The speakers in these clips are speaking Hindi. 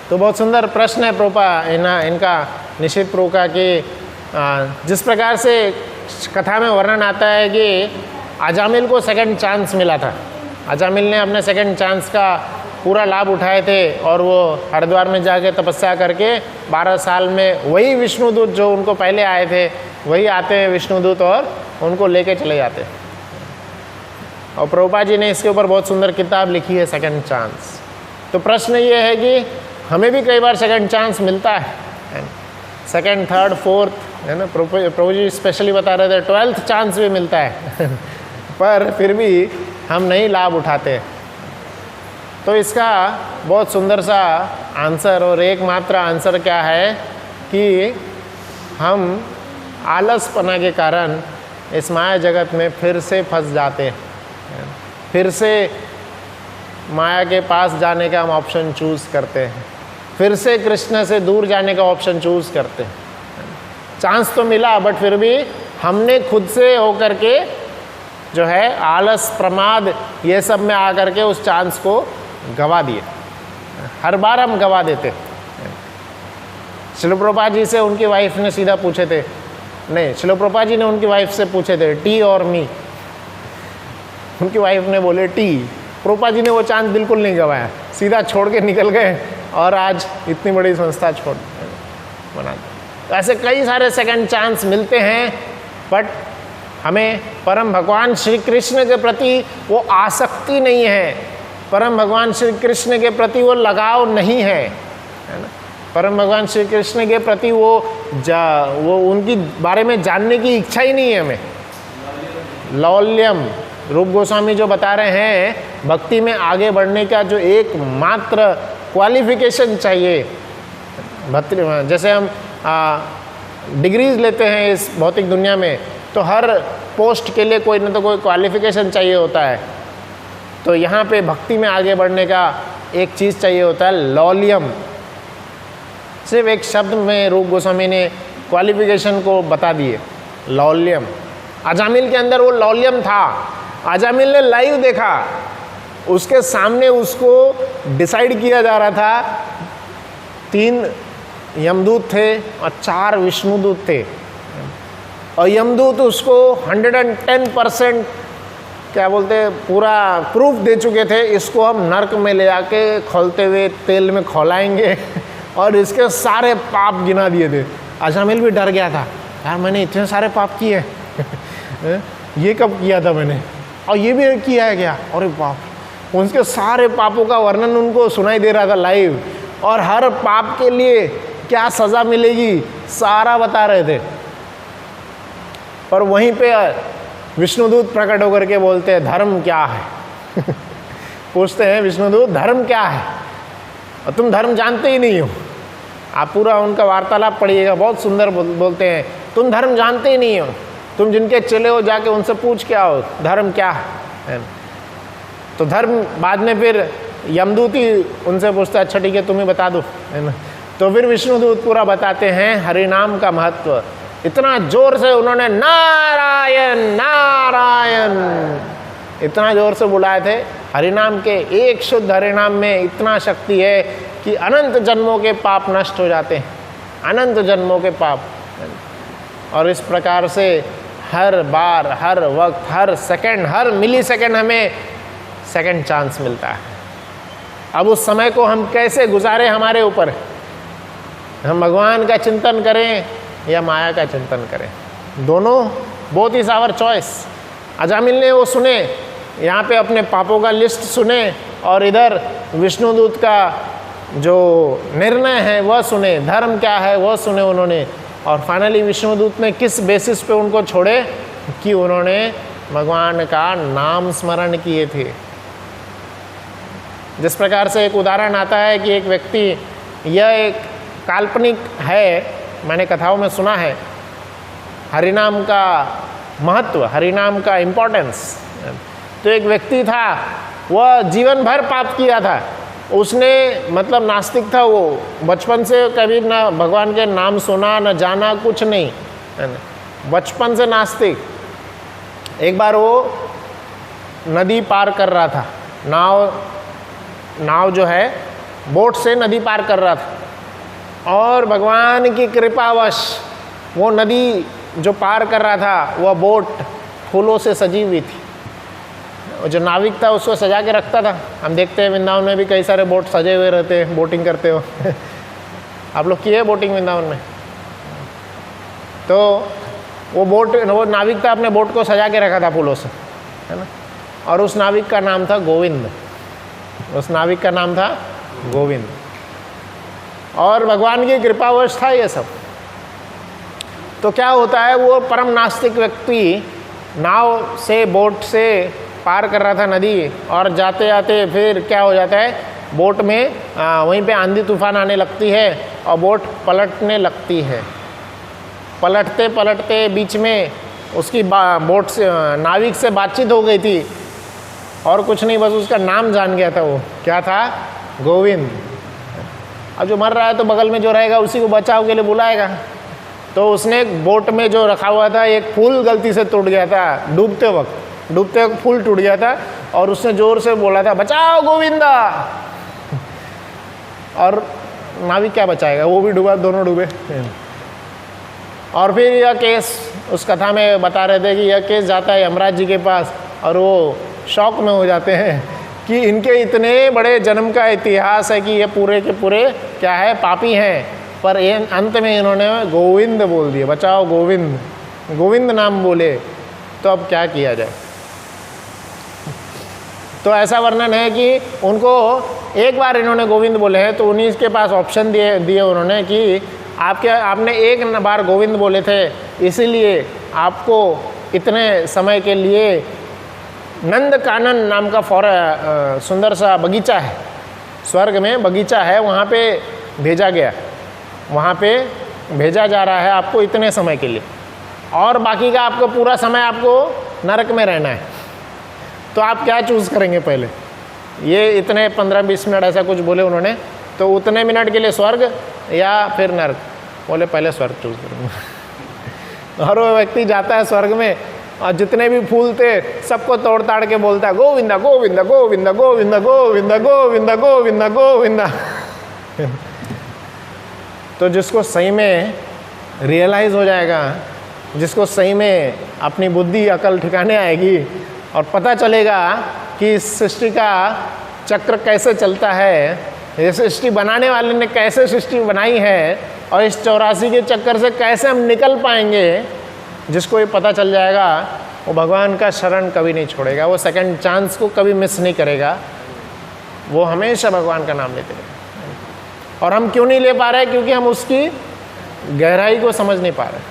तो बहुत सुंदर प्रश्न है प्रोपा इनका निश्चित प्रो का कि जिस प्रकार से कथा में वर्णन आता है कि अजामिल को सेकंड चांस मिला था, अजामिल ने अपने सेकंड चांस का पूरा लाभ उठाए थे और वो हरिद्वार में जाके तपस्या करके 12 साल में वही विष्णुदूत जो उनको पहले आए थे वही आते हैं विष्णुदूत और उनको लेके चले जाते हैं। और प्रभुपाद जी ने इसके ऊपर बहुत सुंदर किताब लिखी है सेकंड चांस। तो प्रश्न ये है कि हमें भी कई बार सेकंड चांस मिलता है, सेकंड थर्ड फोर्थ, है ना। प्रभु जी स्पेशली बता रहे थे 12th चांस भी मिलता है पर फिर भी हम नहीं लाभ उठाते। तो इसका बहुत सुंदर सा आंसर और एकमात्र आंसर क्या है कि हम आलसपना के कारण इस माया जगत में फिर से फंस जाते हैं, फिर से माया के पास जाने का हम ऑप्शन चूज़ करते हैं, फिर से कृष्ण से दूर जाने का ऑप्शन चूज़ करते हैं। चांस तो मिला बट फिर भी हमने खुद से होकर के जो है आलस प्रमाद ये सब में आकर के उस चांस को गवा दिए। हर बार हम गवा देते। श्रील प्रभुपाद जी से उनकी वाइफ ने सीधा पूछे थे, नहीं श्रील प्रभुपाद जी ने उनकी वाइफ से पूछे थे टी और मी, उनकी वाइफ ने बोले टी। प्रभुपाद जी ने वो चांस बिल्कुल नहीं गवाया, सीधा छोड़ के निकल गए और आज इतनी बड़ी संस्था छोड़ बना दी। तो ऐसे कई सारे सेकंड चांस मिलते हैं बट हमें परम भगवान श्री कृष्ण के प्रति वो आसक्ति नहीं है, परम भगवान श्री कृष्ण के प्रति वो लगाव नहीं है ना। परम भगवान श्री कृष्ण के प्रति वो उनकी बारे में जानने की इच्छा ही नहीं है हमें। लौल्यम रूप गोस्वामी जो बता रहे हैं भक्ति में आगे बढ़ने का जो एकमात्र क्वालिफिकेशन चाहिए, जैसे हम डिग्रीज लेते हैं इस भौतिक दुनिया में तो हर पोस्ट के लिए कोई ना तो कोई क्वालिफिकेशन चाहिए होता है। तो यहाँ पे भक्ति में आगे बढ़ने का एक चीज़ चाहिए होता है लौल्यम। सिर्फ एक शब्द में रूप गोस्वामी ने क्वालिफिकेशन को बता दिए, लौल्यम। अजामिल के अंदर वो लौल्यम था। अजामिल ने लाइव देखा, उसके सामने उसको डिसाइड किया जा रहा था 3 यमदूत थे और 4 विष्णुदूत थे और यमदूत उसको 110% क्या बोलते हैं पूरा प्रूफ दे चुके थे, इसको हम नरक में ले जाके खोलते हुए तेल में खौलाएंगे और इसके सारे पाप गिना दिए थे। अजामिल भी डर गया था, यार मैंने इतने सारे पाप किए ये कब किया था मैंने, और ये भी किया है क्या, अरे पाप। उनके सारे पापों का वर्णन उनको सुनाई दे रहा था लाइव और हर पाप के लिए क्या सज़ा मिलेगी सारा बता रहे थे। पर वहीं पे विष्णुदूत प्रकट होकर के बोलते हैं धर्म क्या है पूछते हैं विष्णुदूत धर्म क्या है, और तुम धर्म जानते ही नहीं हो। आप पूरा उनका वार्तालाप पढ़िएगा, बहुत सुंदर बोलते हैं तुम धर्म जानते ही नहीं हो, तुम जिनके चले हो जाके उनसे पूछ के आओ धर्म क्या है। तो धर्म बाद में फिर यमदूत ही उनसे पूछता है अच्छा ठीक है तुम ही बता दो, है ना। तो फिर विष्णुदूत पूरा बताते हैं हरिनाम का महत्व। इतना जोर से उन्होंने नारायण नारायण इतना जोर से बुलाए थे। हरिनाम के एक शुद्ध हरिनाम में इतना शक्ति है कि अनंत जन्मों के पाप नष्ट हो जाते हैं, अनंत जन्मों के पाप। और इस प्रकार से हर बार हर वक्त हर सेकंड हर मिली सेकंड हमें सेकंड चांस मिलता है। अब उस समय को हम कैसे गुजारें हमारे ऊपर, हम भगवान का चिंतन करें या माया का चिंतन करें, दोनों both is our choice. Ajamil ने वो सुने, यहाँ पे अपने पापों का लिस्ट सुने और इधर विष्णुदूत का जो निर्णय है वह सुने, धर्म क्या है वह सुने उन्होंने। और फाइनली विष्णुदूत ने किस बेसिस पे उनको छोड़े कि उन्होंने भगवान का नाम स्मरण किए थे। जिस प्रकार से एक उदाहरण आता है कि एक व्यक्ति, यह एक काल्पनिक है, मैंने कथाओं में सुना है, हरिनाम का महत्व, हरिनाम का इम्पोर्टेंस। तो एक व्यक्ति था, वह जीवन भर पाप किया था, उसने मतलब नास्तिक था वो, बचपन से कभी ना भगवान के नाम सुना न जाना कुछ नहीं, बचपन से नास्तिक। एक बार वो नदी पार कर रहा था, नाव जो है बोट से नदी पार कर रहा था और भगवान की कृपावश वो नदी जो पार कर रहा था वह बोट फूलों से सजी हुई थी। और जो नाविक था उसको सजा के रखता था। हम देखते हैं वृंदावन में भी कई सारे बोट सजे हुए रहते हैं, बोटिंग करते हो आप लोग किए बोटिंग वृंदावन में? तो वो नाविक था, अपने बोट को सजा के रखा था फूलों से, है ना। और उस नाविक का नाम था गोविंद। उस नाविक का नाम था गोविंद। और भगवान की कृपावश था ये सब। तो क्या होता है, वो परम नास्तिक व्यक्ति नाव से, बोट से पार कर रहा था नदी, और जाते जाते फिर क्या हो जाता है, बोट में वहीं पे आंधी तूफान आने लगती है और बोट पलटने लगती है। पलटते पलटते बीच में उसकी बोट से, नाविक से बातचीत हो गई थी और कुछ नहीं, बस उसका नाम जान गया था। वो क्या था? गोविंद। अब जो मर रहा है तो बगल में जो रहेगा उसी को बचाव के लिए बुलाएगा। तो उसने एक बोट में जो रखा हुआ था एक फूल गलती से टूट गया था, डूबते वक्त फूल टूट गया था और उसने जोर से बोला था, बचाओ गोविंदा। और नाविक क्या बचाएगा, वो भी डूबा, दोनों डूबे। और फिर यह केस उस कथा में बता रहे थे कि यह केस जाता है यमराज जी के पास और वो शौक में हो जाते हैं कि इनके इतने बड़े जन्म का इतिहास है कि ये पूरे के पूरे क्या है, पापी हैं, पर अंत में इन्होंने गोविंद बोल दिया, बचाओ गोविंद, गोविंद नाम बोले। तो अब क्या किया जाए? तो ऐसा वर्णन है कि उनको एक बार इन्होंने गोविंद बोले हैं तो उन्हीं के पास ऑप्शन दिए उन्होंने कि आपने एक बार गोविंद बोले थे, इसीलिए आपको इतने समय के लिए नंद कानन नाम का सुंदर सा बगीचा है, स्वर्ग में बगीचा है, वहाँ पे भेजा गया, वहाँ पे भेजा जा रहा है आपको इतने समय के लिए, और बाकी का आपको पूरा समय आपको नरक में रहना है। तो आप क्या चूज़ करेंगे पहले? ये इतने 15-20 मिनट ऐसा कुछ बोले उन्होंने, तो उतने मिनट के लिए स्वर्ग या फिर नरक? बोले पहले स्वर्ग चूज़ करेंगे। और वो व्यक्ति जाता है स्वर्ग में और जितने भी फूल थे सबको तोड़ ताड़ के बोलता है, गोविंदा गोविंदा गोविंदा गोविंदा गोविंदा गोविंदा गोविंदा गोविंदा। तो जिसको सही में रियलाइज़ हो जाएगा, जिसको सही में अपनी बुद्धि अकल ठिकाने आएगी और पता चलेगा कि इस सृष्टि का चक्र कैसे चलता है, ये सृष्टि बनाने वाले ने कैसे सृष्टि बनाई है और इस 84 के चक्कर से कैसे हम निकल पाएंगे, जिसको ये पता चल जाएगा वो भगवान का शरण कभी नहीं छोड़ेगा, वो सेकंड चांस को कभी मिस नहीं करेगा, वो हमेशा भगवान का नाम लेते रहेगा। और हम क्यों नहीं ले पा रहे? क्योंकि हम उसकी गहराई को समझ नहीं पा रहे।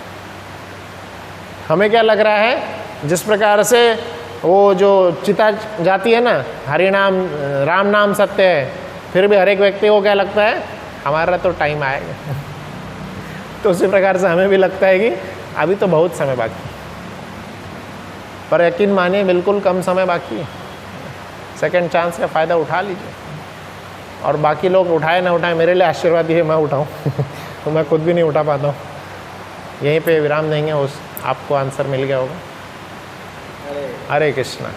हमें क्या लग रहा है, जिस प्रकार से वो जो चिता जाती है ना, हरि नाम राम नाम सत्य है, फिर भी हर एक व्यक्ति को क्या लगता है, हमारा तो टाइम आएगा। तो उसी प्रकार से हमें भी लगता है कि अभी तो बहुत समय बाकी, पर यकीन मानिए बिल्कुल कम समय बाकी है। सेकंड चांस का फ़ायदा उठा लीजिए। और बाकी लोग उठाए ना उठाए, मेरे लिए आशीर्वाद ही है मैं उठाऊँ तो मैं खुद भी नहीं उठा पाता हूँ। यहीं पे विराम देंगे, उस आपको आंसर मिल गया होगा। हरे कृष्णा।